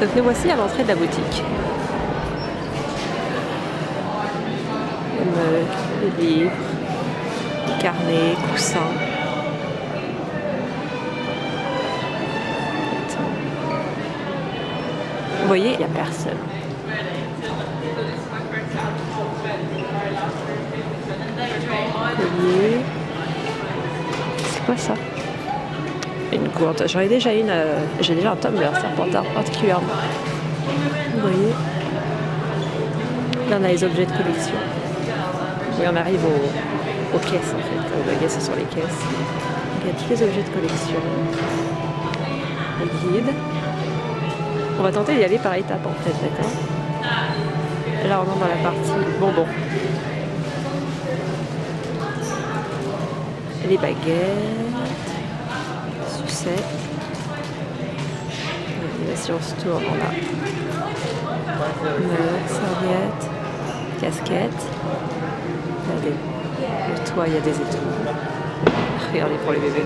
Donc nous voici à l'entrée de la boutique. Les livres, carnets, coussins. Vous voyez, il n'y a personne. Collier. C'est quoi ça? Une gourde. J'en ai déjà une. J'ai déjà un tumbler serpentard particulièrement. Vous voyez? Là on a les objets de collection. Oui, on arrive aux caisses en fait. Quand vous voyez, ce sont les caisses. Il y a tous les objets de collection. Le guide. On va tenter d'y aller par étapes en fait, d'accord? Là on entre dans la partie bonbons. Les baguettes, sucettes. Et si on se tourne, on a serviettes, casquettes. Regardez, le toit, il y a des étoiles. Regardez pour les bébés.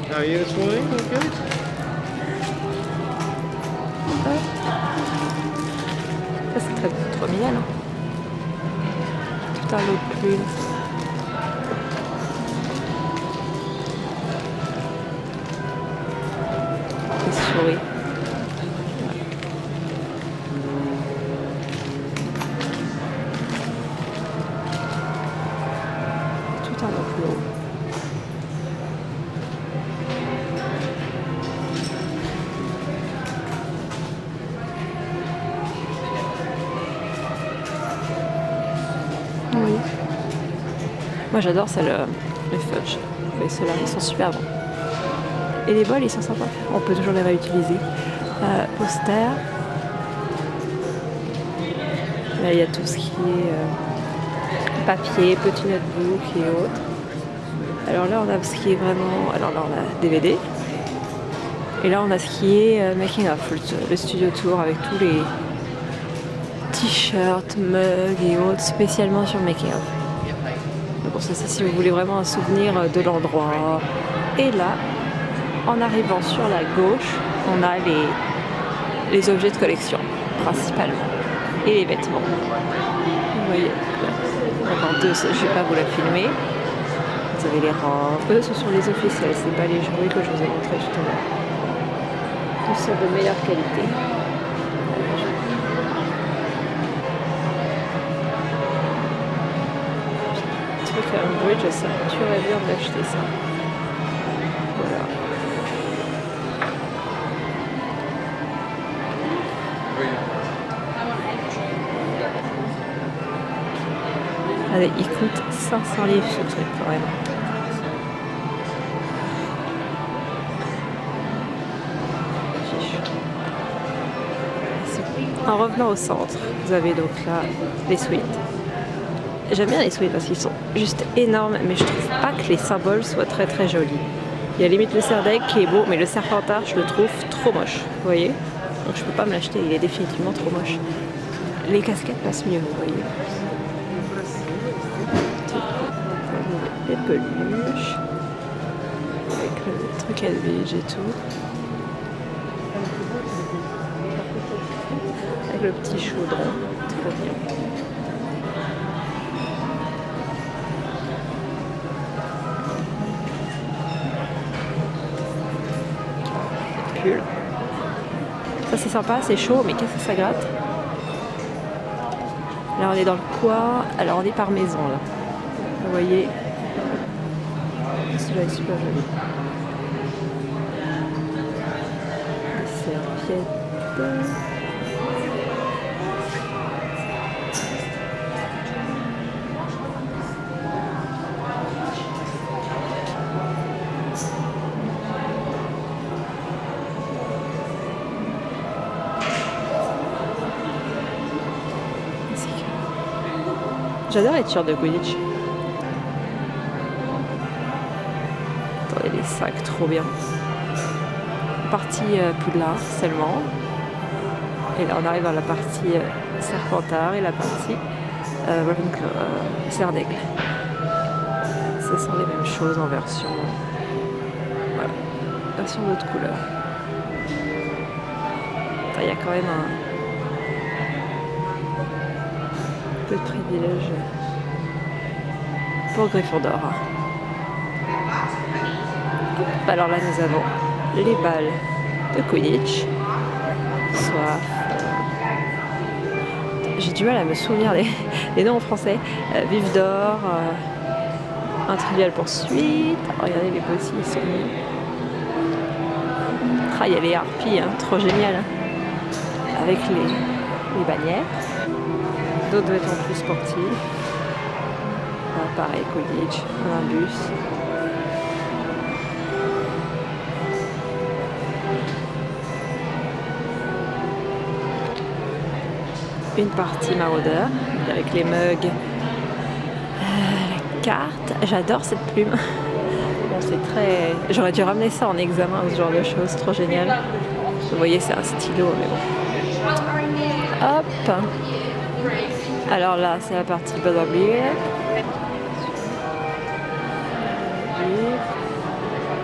How are you this morning? All good? Ça c'est trop mignon. Hein. Tout un lot de plumes. Des souris. Tout un autre lot. Oui. Moi j'adore ça, le fudge. Mais ceux-là, ils sont super bons. Et les bols, ils sont sympas. On peut toujours les réutiliser. Poster. Là, il y a tout ce qui est papier, petit notebook et autres. Alors là, on a ce qui est vraiment... Alors là, on a DVD. Et là, on a ce qui est making of, le studio tour avec tous les t-shirts, mugs et autres spécialement sur le making of. Donc bon, ça c'est si vous voulez vraiment un souvenir de l'endroit. Et là, en arrivant sur la gauche, on a les objets de collection principalement et les vêtements. Vous voyez, enfin deux, je ne vais pas vous la filmer. Vous avez les robes, eux ce sont les officiels, c'est pas les jouets que je vous ai montrés tout à l'heure. Tous sont de meilleure qualité. Faire un bridge, ça tuerait bien d'acheter ça. Voilà. Allez, il coûte 500 livres ce truc quand même. En revenant au centre, vous avez donc là les suites. J'aime bien les suites parce qu'ils sont juste énormes, mais je trouve pas que les symboles soient très très jolis. Il y a limite le Serdaigle qui est beau, mais le Serpentard, je le trouve trop moche. Vous voyez? Donc je peux pas me l'acheter, il est définitivement trop moche. Les casquettes passent mieux, vous voyez. Les peluches, avec le truc LVG et tout. Avec le petit chaudron, trop bien. Ça c'est sympa, c'est chaud, mais qu'est-ce que ça gratte? Là on est dans le coin, alors on est par maison là. Vous voyez, celui-là est super joli. Des serviettes. J'adore les t-shirts de Quidditch. Attendez, les sacs, trop bien. partie Poudlard seulement. Et là, on arrive à la partie Serpentard et la partie Serre d'Aigle. Ce sont les mêmes choses en version, voilà, version d'autres couleurs. Il y a quand même un peu de privilège pour Gryffondor. Alors là, nous avons les balles de Quidditch. Soit j'ai du mal à me souvenir des noms en français. Vif d'or, un trivial poursuite. Oh, regardez les petits, ils sont mignons. Ah, il y a les harpies, hein, trop génial. Hein. Avec les bannières. D'autres vêtements plus sportifs. Pareil, Quidditch, Nimbus. Une partie maraudeur avec les mugs, la carte. J'adore cette plume. Bon, c'est très. J'aurais dû ramener ça en examen ou ce genre de choses, trop génial. Vous voyez, c'est un stylo, mais bon. Hop. Alors là, c'est la partie Butterbeer.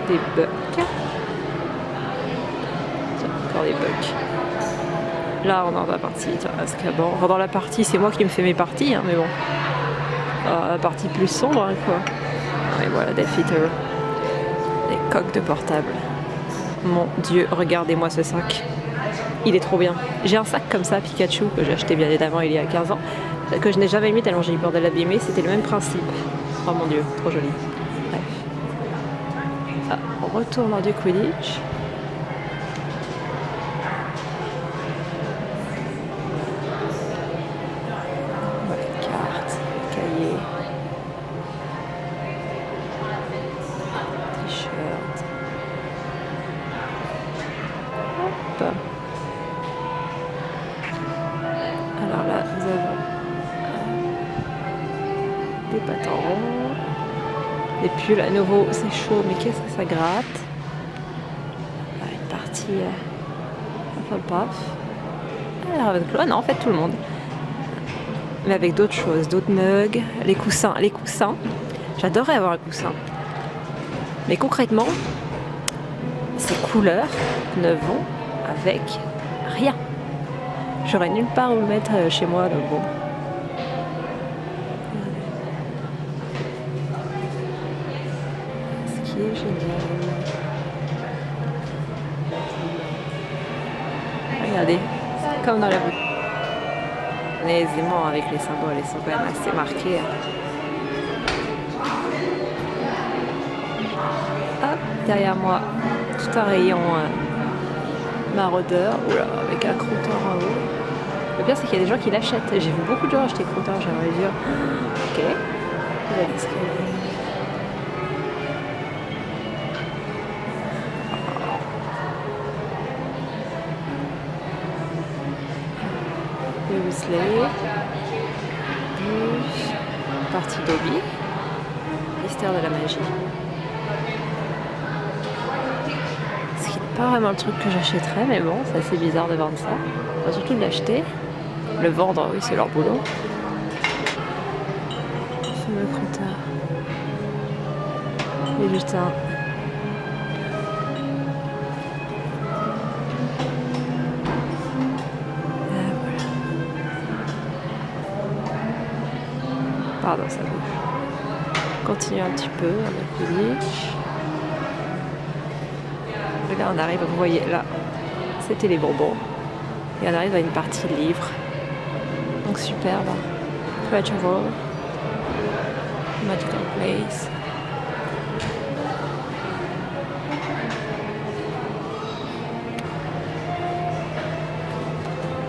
Des bucks. Encore des bucks. Là, on est dans la partie Azkaban. Enfin, dans la partie, c'est moi qui me fais mes parties, hein, mais bon. La partie plus sombre, hein, quoi. Et voilà, Death Eater. Des coques de portable. Mon Dieu, regardez-moi ce sac. Il est trop bien. J'ai un sac comme ça, Pikachu, que j'ai acheté bien évidemment il y a 15 ans, que je n'ai jamais mis tellement j'ai eu peur de l'abîmer. C'était le même principe. Oh mon Dieu, trop joli. Bref. Ah, on retourne dans du Quidditch. Alors là, nous avons des pattes en rond, des pulls à nouveau, c'est chaud, mais qu'est-ce que ça gratte. Une partie Hufflepuff. Ravenclaw, non, en fait tout le monde. Mais avec d'autres choses, d'autres mugs, les coussins. Les coussins, j'adorerais avoir un coussin. Mais concrètement, ces couleurs ne vont avec rien. J'aurais nulle part où le mettre chez moi, donc bon. Ce qui est génial. Regardez, comme dans la boutique. On est aisément avec les symboles, ils sont quand même assez marqués. Hop, derrière moi, tout un rayon maraudeur, oula, avec un croûteur en haut. Le pire, c'est qu'il y a des gens qui l'achètent. J'ai vu beaucoup de gens acheter croûteur, j'aimerais dire. Ok. Les Weasley. Partie Dobby. Mystère de la magie. Ce qui n'est pas vraiment le truc que j'achèterais, mais bon, c'est assez bizarre de vendre ça. Enfin, surtout de l'acheter. Le vendre, oui, c'est leur boulot. Le fameux croûteur. Les lutins. Voilà. Pardon, ça bouge. Continue un petit peu avec le Lich. Et là, on arrive, vous voyez, là, c'était les bonbons. Et on arrive à une partie livre. Donc superbe. Creature World. Magical Place.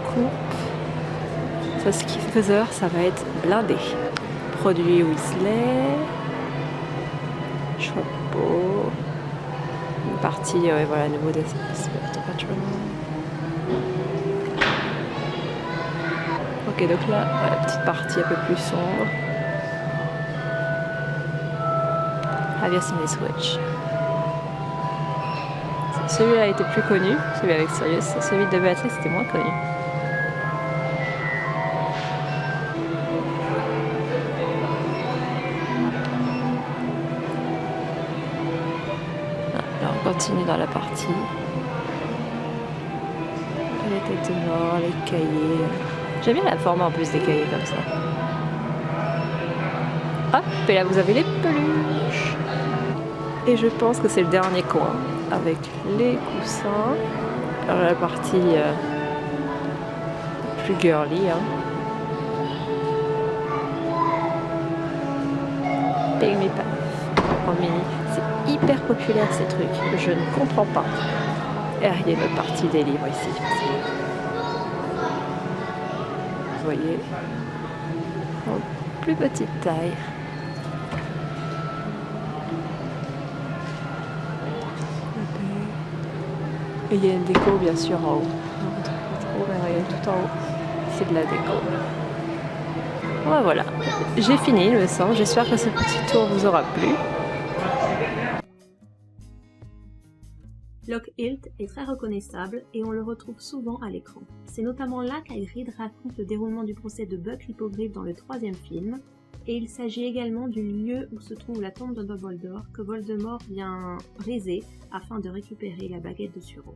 Coupe. Ça, ce qui faisait, ça va être blindé. Produit Weasley. Chapeau. Une partie, voilà, nouveau des Patronum. Ok, donc là, la petite partie un peu plus sombre. Have you seen this witch? C'est celui-là était plus connu, celui avec Sirius, celui de Béatrix était moins connu. Là on continue dans la partie. Les têtes de mort, les cahiers. J'aime bien la forme en plus des cahiers comme ça. Hop, et là vous avez les peluches. Et je pense que c'est le dernier coin avec les coussins. Alors la partie plus girly. Hein. Pygmy Puff en mini. C'est hyper populaire ces trucs. Je ne comprends pas. Et il y a une partie des livres ici. Vous voyez, en plus petite taille. Et il y a une déco bien sûr en haut. Il y a tout en haut. C'est de la déco. Ouais, voilà. J'ai fini, il me semble. J'espère que ce petit tour vous aura plu. Lockhilt est très reconnaissable et on le retrouve souvent à l'écran. C'est notamment là qu'Hagrid raconte le déroulement du procès de Buck l'hippogriffe dans le 3e film, et il s'agit également du lieu où se trouve la tombe de Dumbledore que Voldemort vient briser afin de récupérer la baguette de Suro.